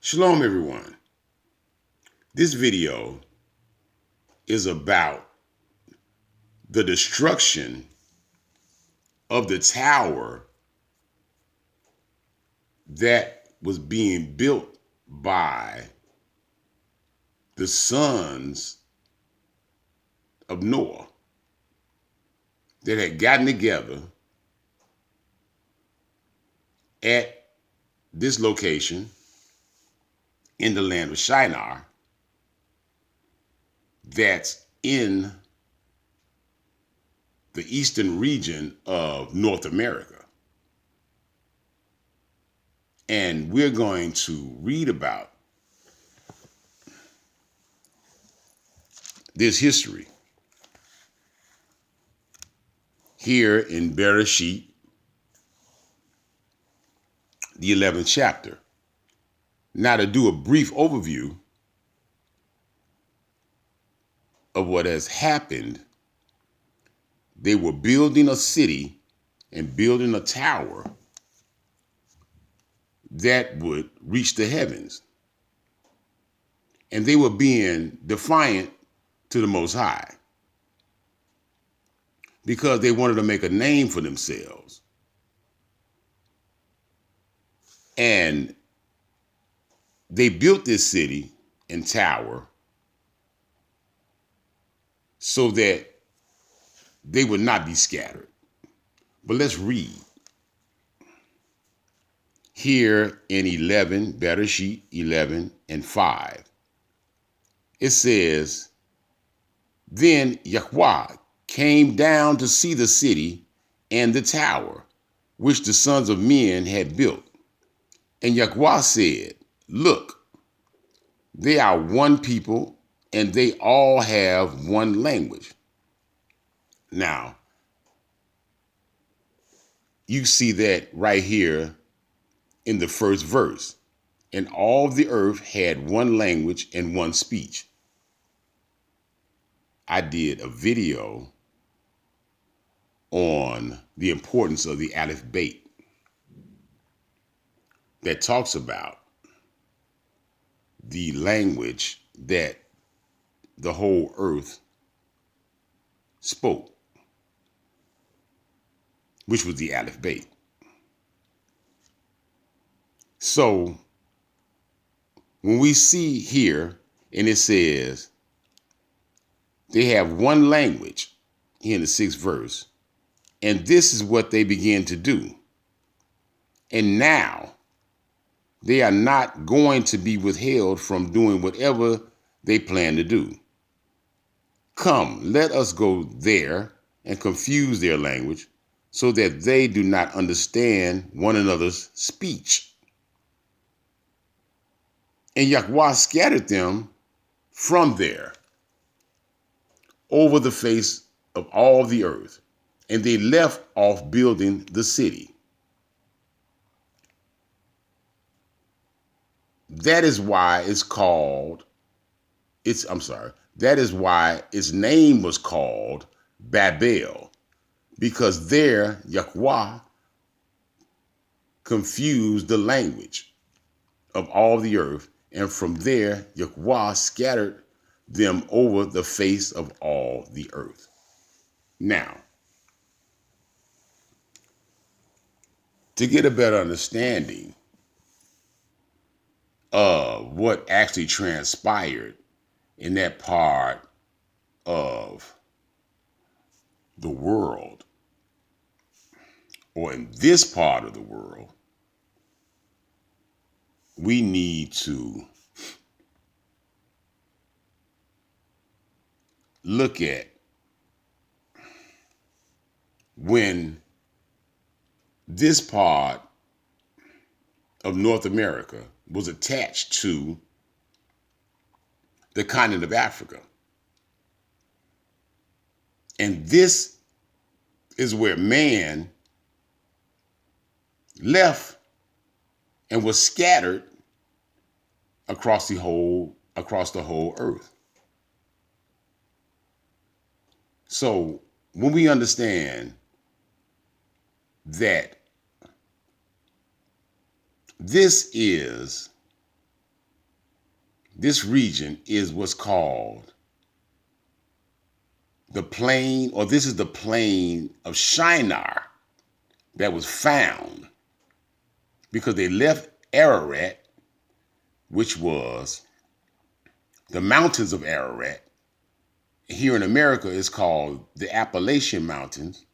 Shalom, everyone. This video is about the destruction of the tower that was being built by the sons of Noah that had gotten together at this location in the land of Shinar that's in the eastern region of North America. And we're going to read about this history here in Bereshit, the 11th chapter. Now, to do a brief overview of what has happened, they were building a city and building a tower that would reach the heavens. And they were being defiant to the Most High because they wanted to make a name for themselves. And they built this city and tower so that they would not be scattered. But let's read here in 11, Bereshit 11 and 5. It says, Then Yahweh came down to see the city and the tower, which the sons of men had built. And Yahweh said, Look, they are one people, and they all have one language. Now, you see that right here in the first verse. And all the earth had one language and one speech. I did a video on the importance of the Aleph Bet that talks about the language that the whole earth spoke, which was the Aleph Bet. So when we see here, and it says they have one language here in the 6th verse, and this is what they begin to do. And now they are not going to be withheld from doing whatever they plan to do. Come, let us go there and confuse their language so that they do not understand one another's speech. And Yahweh scattered them from there over the face of all the earth, and they left off building the city. That is why that is why its name was called Babel, because there Yahweh confused the language of all the earth, and from there Yahweh scattered them over the face of all the earth. Now, to get a better understanding of what actually transpired in that part of the world, or in this part of the world, we need to look at when this part of North America was attached to the continent of Africa. And this is where man left and was scattered across the whole earth. So when we understand that this is this region is what's called the plain, or this is the plain of Shinar that was found because they left Ararat, which was the mountains of Ararat. Here in America, it's called the Appalachian Mountains.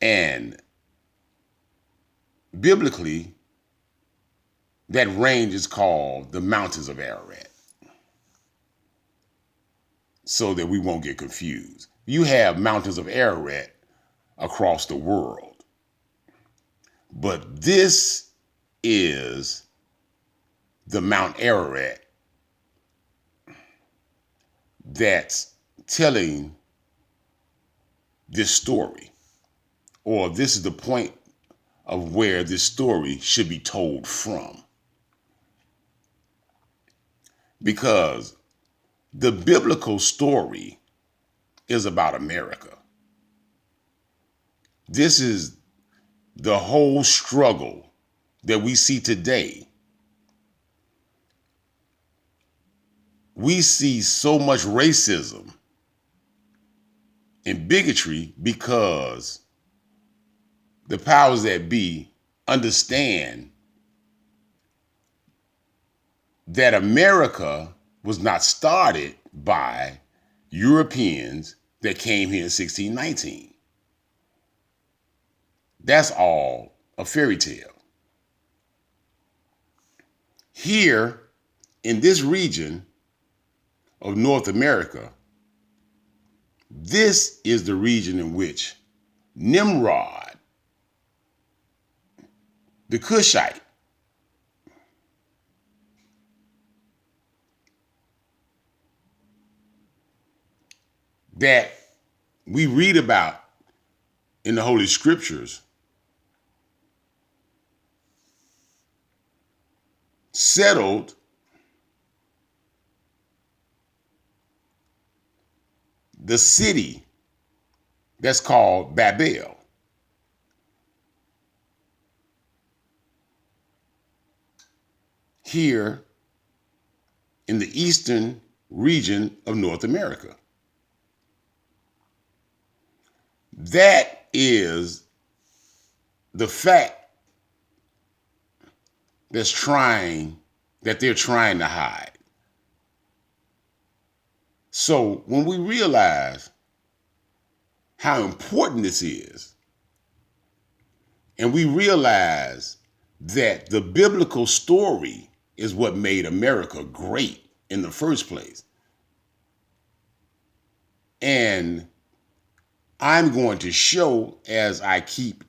And biblically, that range is called the mountains of Ararat, so that we won't get confused. You have mountains of Ararat across the world, but this is the Mount Ararat that's telling this story, or this is the point of where this story should be told from. Because the biblical story is about America. This is the whole struggle that we see today. We see so much racism and bigotry because the powers that be understand that America was not started by Europeans that came here in 1619. That's all a fairy tale. Here in this region of North America, this is the region in which Nimrod, the Cushite, that we read about in the Holy Scriptures, settled the city that's called Babel. Here in the eastern region of North America. That is the fact that they're trying to hide. So when we realize how important this is, and we realize that the biblical story is what made America great in the first place, and I'm going to show, as I keep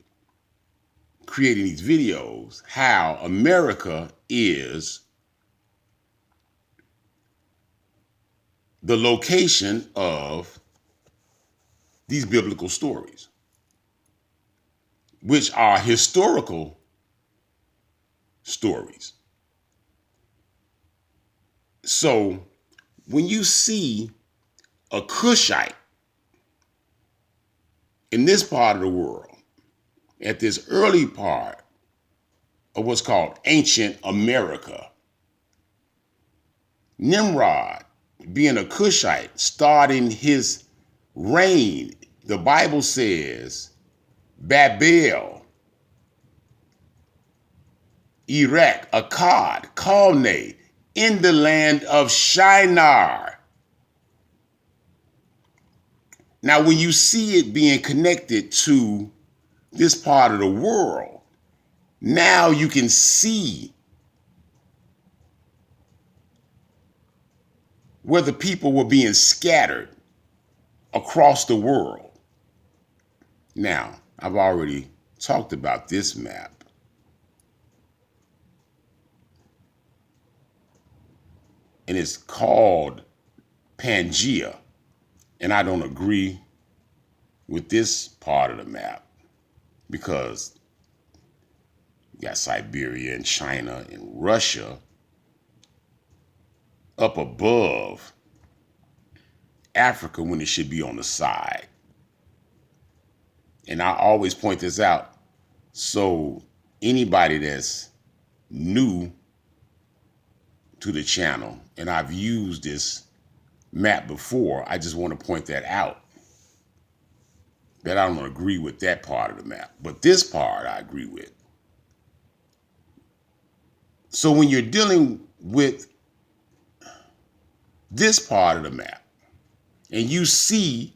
creating these videos, how America is the location of these biblical stories, which are historical stories. So when you see a Cushite in this part of the world, at this early part of what's called ancient America, Nimrod, being a Cushite, starting his reign, the Bible says, Babel, Iraq, Akkad, Calneh, in the land of Shinar. Now, when you see it being connected to this part of the world, now you can see where the people were being scattered across the world. Now, I've already talked about this map. And it's called Pangea. And I don't agree with this part of the map because you got Siberia and China and Russia up above Africa when it should be on the side. And I always point this out so anybody that's new to the channel, and I've used this map before. I just want to point that out, that I don't agree with that part of the map, but this part I agree with. So when you're dealing with this part of the map and you see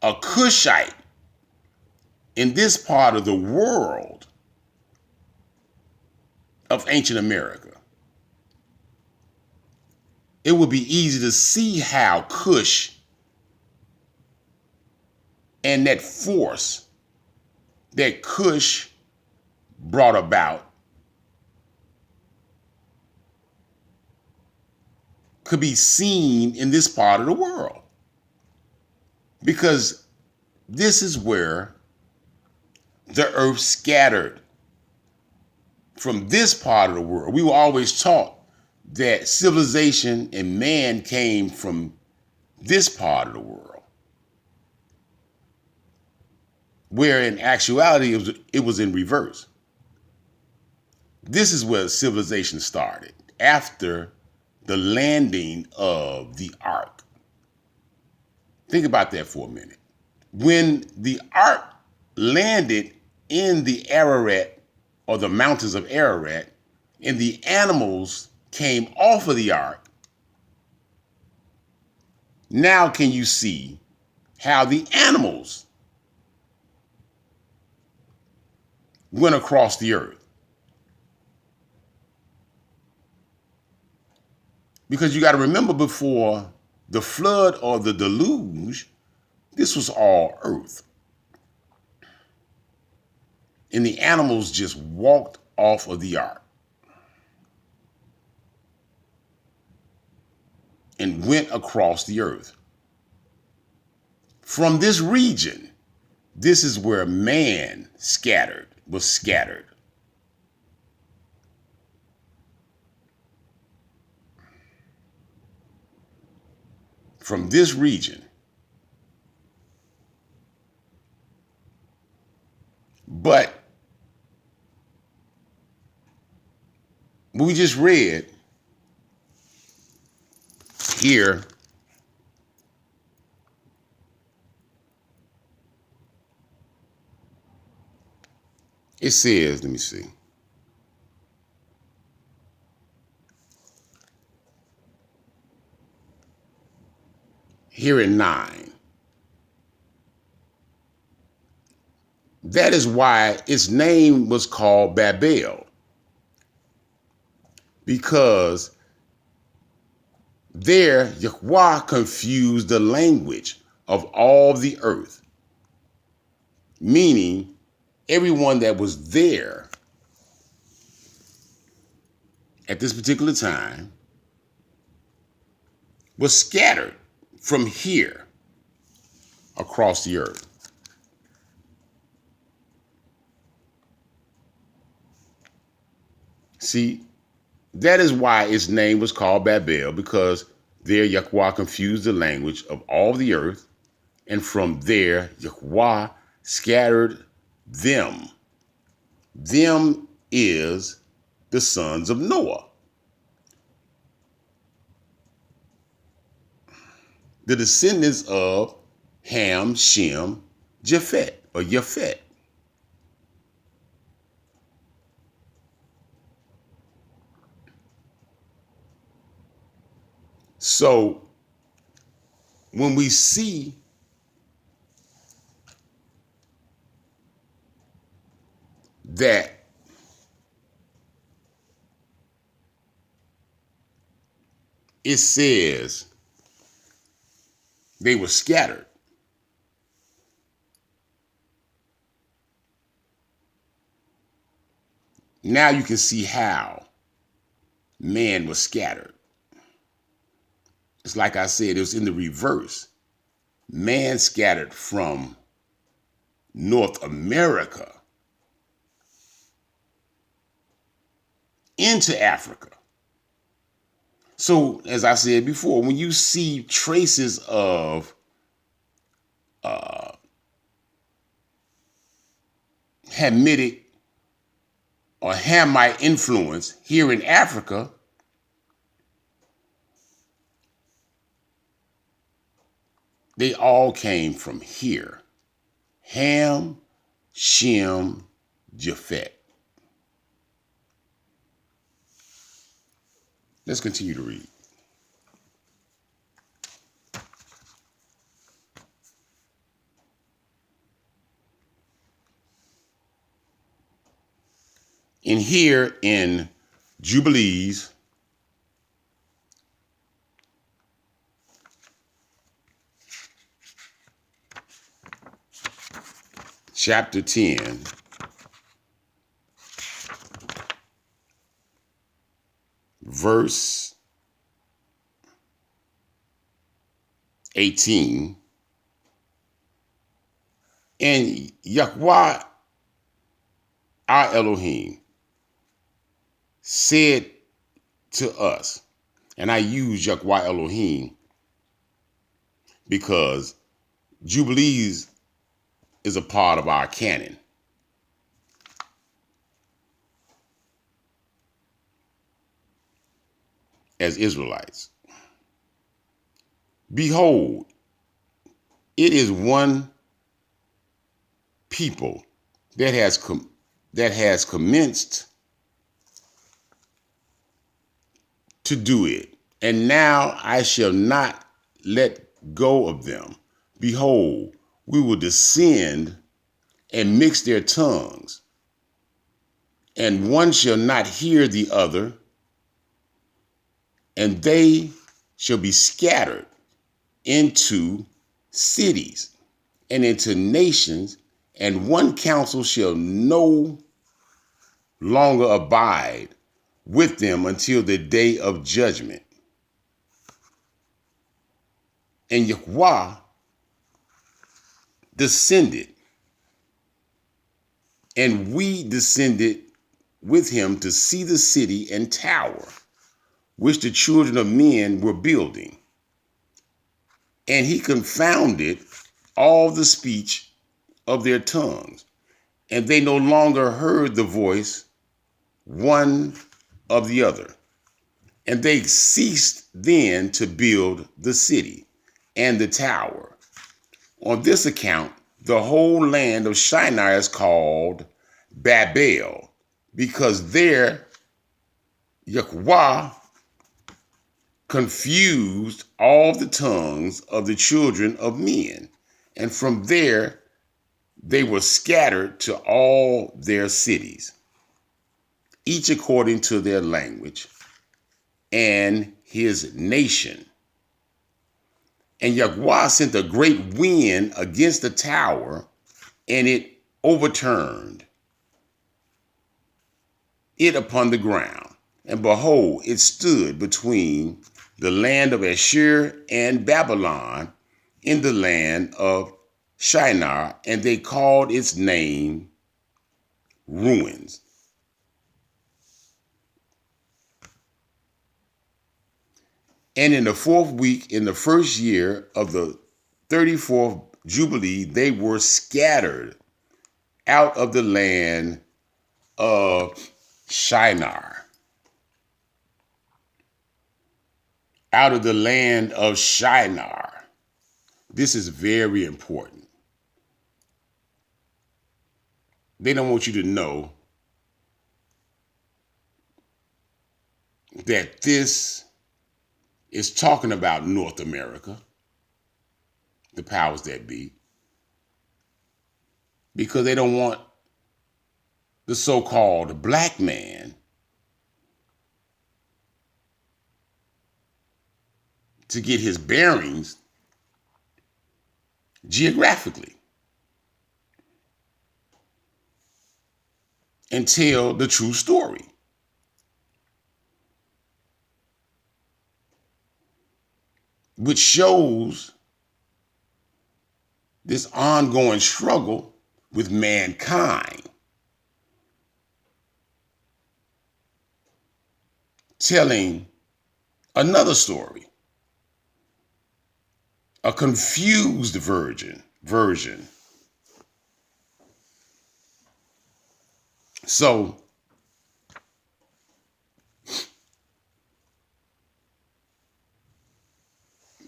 a Cushite in this part of the world of ancient America, it would be easy to see how Cush and that force that Cush brought about could be seen in this part of the world. Because this is where the earth scattered from this part of the world. We were always taught that civilization and man came from this part of the world, where in actuality it was in reverse. This is where civilization started, after the landing of the ark. Think about that for a minute. When the ark landed in the Ararat, or the mountains of Ararat, and the animals came off of the ark, now can you see how the animals went across the earth? Because you got to remember, before the flood or the deluge, this was all earth. And the animals just walked off of the ark and went across the earth. From this region, this is where man was scattered. From this region. But we just read here it says, let me see. Here in 9. That is why its name was called Babel, because there Yahweh confused the language of all the earth, meaning everyone that was there at this particular time was scattered from here across the earth. See, that is why its name was called Babel, because there Yahweh confused the language of all the earth, and from there Yahweh scattered them. Them is the sons of Noah, the descendants of Ham, Shem, Japhet, or Japhet. So when we see that it says they were scattered, now you can see how man was scattered. It's like I said, it was in the reverse. Man scattered from North America into Africa. So, as I said before, when you see traces of Hamitic or Hamite influence here in Africa, they all came from here. Ham, Shem, Japheth. Let's continue to read. And here in Jubilees, chapter 10, verse 18, and Yahweh our Elohim said to us, and I use Yahweh Elohim because Jubilees is a part of our canon. As Israelites, behold, it is one people that has commenced to do it, and now I shall not let go of them. Behold, we will descend and mix their tongues, and one shall not hear the other, and they shall be scattered into cities and into nations, and one counsel shall no longer abide with them until the day of judgment. And Yahweh descended, and we descended with him to see the city and tower, which the children of men were building. And he confounded all the speech of their tongues, and they no longer heard the voice one of the other. And they ceased then to build the city and the tower. On this account, the whole land of Shinar is called Babel, because there Yahweh confused all the tongues of the children of men, and from there they were scattered to all their cities, each according to their language and his nation. And Yahweh sent a great wind against the tower, and it overturned it upon the ground. And behold, it stood between the land of Ashur and Babylon in the land of Shinar, and they called its name Ruins. And in the 4th week, in the first year of the 34th Jubilee, they were scattered out of the land of Shinar. Out of the land of Shinar. This is very important. They don't want you to know that this is talking about North America, the powers that be, because they don't want the so-called black man to get his bearings geographically and tell the true story. Which shows this ongoing struggle with mankind, telling another story, a confused version. So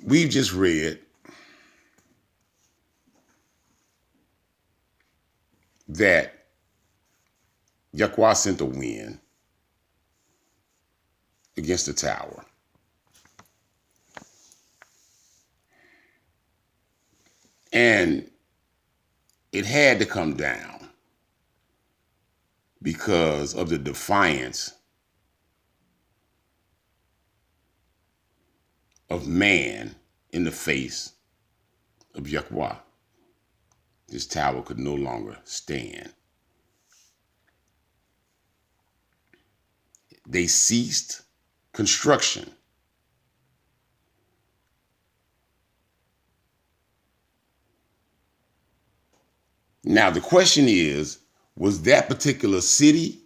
we've just read that Yahweh sent a wind against the tower. And it had to come down because of the defiance of man in the face of Yahweh. This tower could no longer stand. They ceased construction. Now, the question is, was that particular city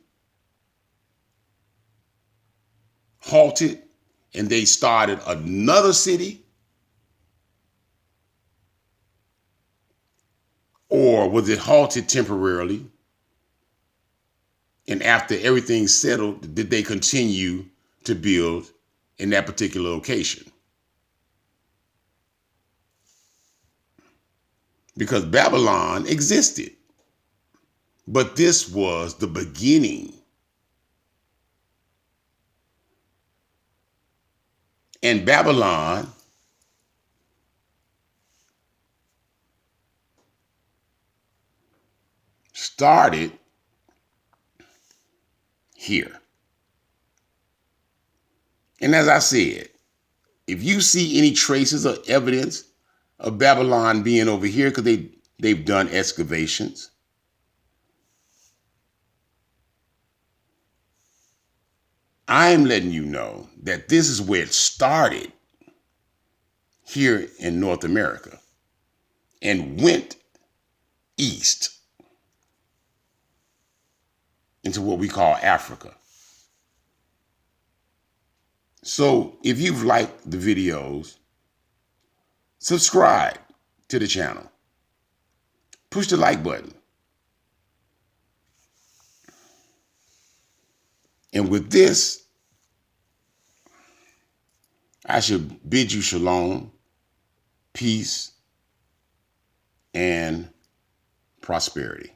halted and they started another city? Or was it halted temporarily? And after everything settled, did they continue to build in that particular location? Because Babylon existed. But this was the beginning. And Babylon started here. And as I said, if you see any traces or evidence of Babylon being over here, because they've done excavations, I'm letting you know that this is where it started here in North America and went east into what we call Africa. So if you've liked the videos, subscribe to the channel. Push the like button. And with this, I should bid you shalom, peace, and prosperity.